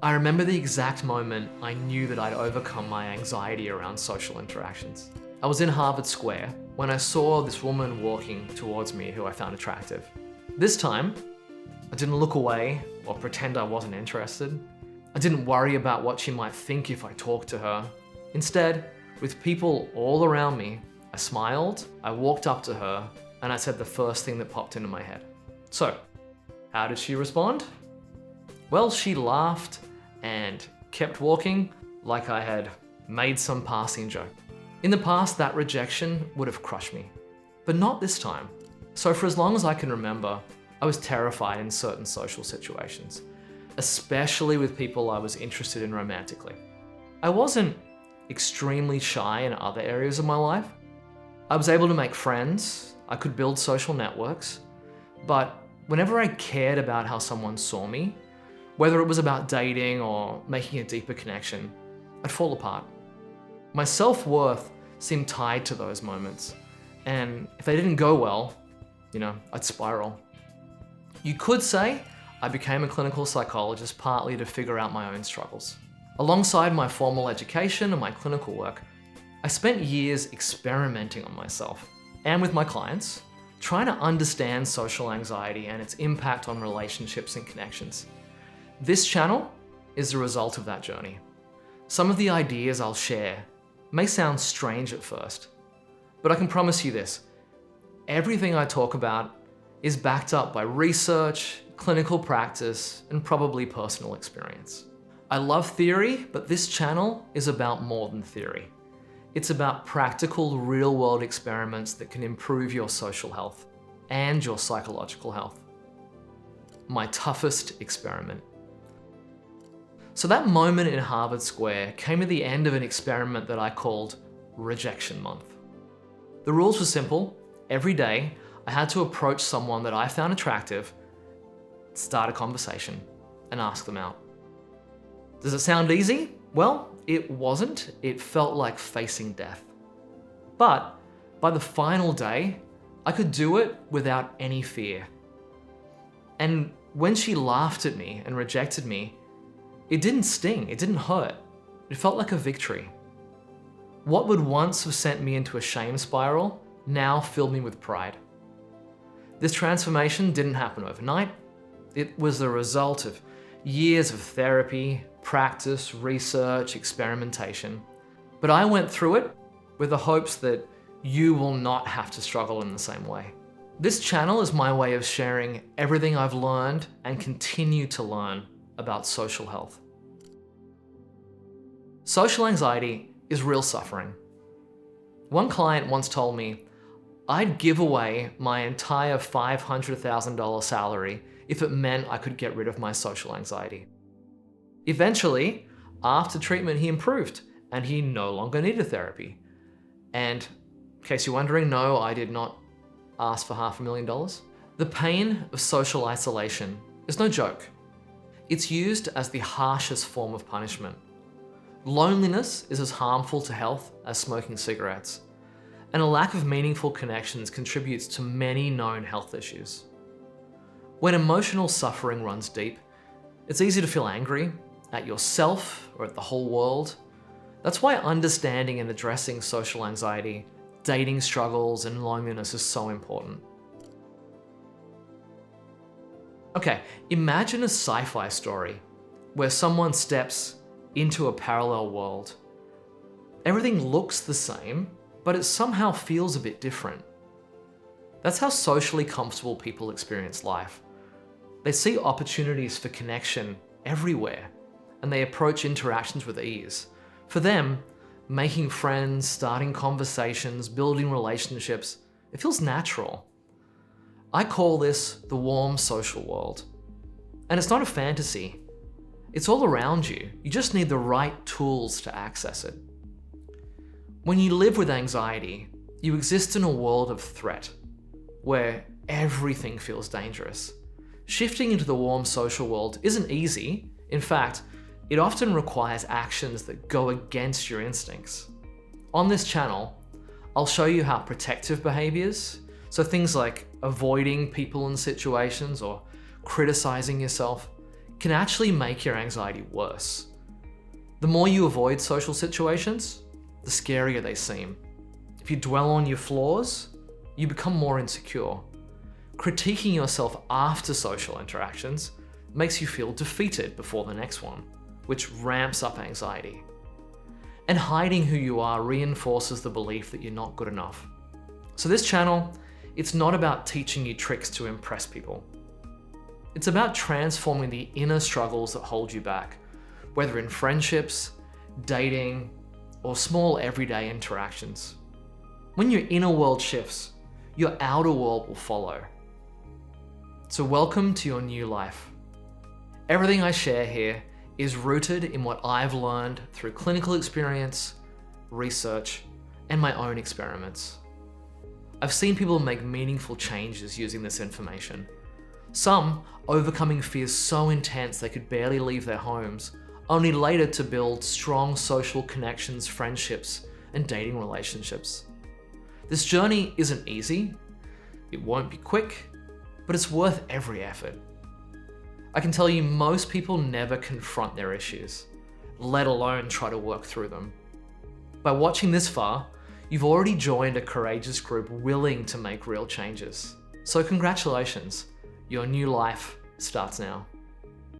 I remember the exact moment I knew that I'd overcome my anxiety around social interactions. I was in Harvard Square when I saw this woman walking towards me who I found attractive. This time, I didn't look away or pretend I wasn't interested. I didn't worry about what she might think if I talked to her. Instead, with people all around me, I smiled, I walked up to her, and I said the first thing that popped into my head. So, how did she respond? Well, she laughed and kept walking like I had made some passing joke. In the past, that rejection would have crushed me, but not this time. So for as long as I can remember, I was terrified in certain social situations, especially with people I was interested in romantically. I wasn't extremely shy in other areas of my life. I was able to make friends, I could build social networks, but whenever I cared about how someone saw me, whether it was about dating or making a deeper connection, I'd fall apart. My self-worth seemed tied to those moments, and if they didn't go well, I'd spiral. You could say I became a clinical psychologist partly to figure out my own struggles. Alongside my formal education and my clinical work, I spent years experimenting on myself and with my clients, trying to understand social anxiety and its impact on relationships and connections. This channel is the result of that journey. Some of the ideas I'll share may sound strange at first, but I can promise you this: everything I talk about is backed up by research, clinical practice, and probably personal experience. I love theory, but this channel is about more than theory. It's about practical, real-world experiments that can improve your social health and your psychological health. My toughest experiment. So that moment in Harvard Square came at the end of an experiment that I called Rejection Month. The rules were simple. Every day, I had to approach someone that I found attractive, start a conversation, and ask them out. Does it sound easy? Well, it wasn't. It felt like facing death. But by the final day, I could do it without any fear. And when she laughed at me and rejected me, it didn't sting, it didn't hurt. It felt like a victory. What would once have sent me into a shame spiral now filled me with pride. This transformation didn't happen overnight. It was the result of years of therapy, practice, research, experimentation. But I went through it with the hopes that you will not have to struggle in the same way. This channel is my way of sharing everything I've learned and continue to learn about social health. Social anxiety is real suffering. One client once told me, I'd give away my entire $500,000 salary if it meant I could get rid of my social anxiety. Eventually, after treatment, he improved and he no longer needed therapy. And in case you're wondering, no, I did not ask for $500,000. The pain of social isolation is no joke. It's used as the harshest form of punishment. Loneliness is as harmful to health as smoking cigarettes, and a lack of meaningful connections contributes to many known health issues. When emotional suffering runs deep, it's easy to feel angry at yourself or at the whole world. That's why understanding and addressing social anxiety, dating struggles, and loneliness is so important. Okay, imagine a sci-fi story where someone steps into a parallel world. Everything looks the same, but it somehow feels a bit different. That's how socially comfortable people experience life. They see opportunities for connection everywhere, and they approach interactions with ease. For them, making friends, starting conversations, building relationships, it feels natural. I call this the warm social world. And it's not a fantasy. It's all around you. You just need the right tools to access it. When you live with anxiety, you exist in a world of threat, where everything feels dangerous. Shifting into the warm social world isn't easy. In fact, it often requires actions that go against your instincts. On this channel, I'll show you how protective behaviors, so things like avoiding people and situations or criticizing yourself, can actually make your anxiety worse. The more you avoid social situations, the scarier they seem. If you dwell on your flaws, you become more insecure. Critiquing yourself after social interactions makes you feel defeated before the next one, which ramps up anxiety. And hiding who you are reinforces the belief that you're not good enough. So this channel, it's not about teaching you tricks to impress people. It's about transforming the inner struggles that hold you back, whether in friendships, dating, or small everyday interactions. When your inner world shifts, your outer world will follow. So welcome to your new life. Everything I share here is rooted in what I've learned through clinical experience, research, and my own experiments. I've seen people make meaningful changes using this information. Some overcoming fears so intense they could barely leave their homes, only later to build strong social connections, friendships, and dating relationships. This journey isn't easy, it won't be quick, but it's worth every effort. I can tell you most people never confront their issues, let alone try to work through them. By watching this far, you've already joined a courageous group willing to make real changes. So congratulations, your new life starts now.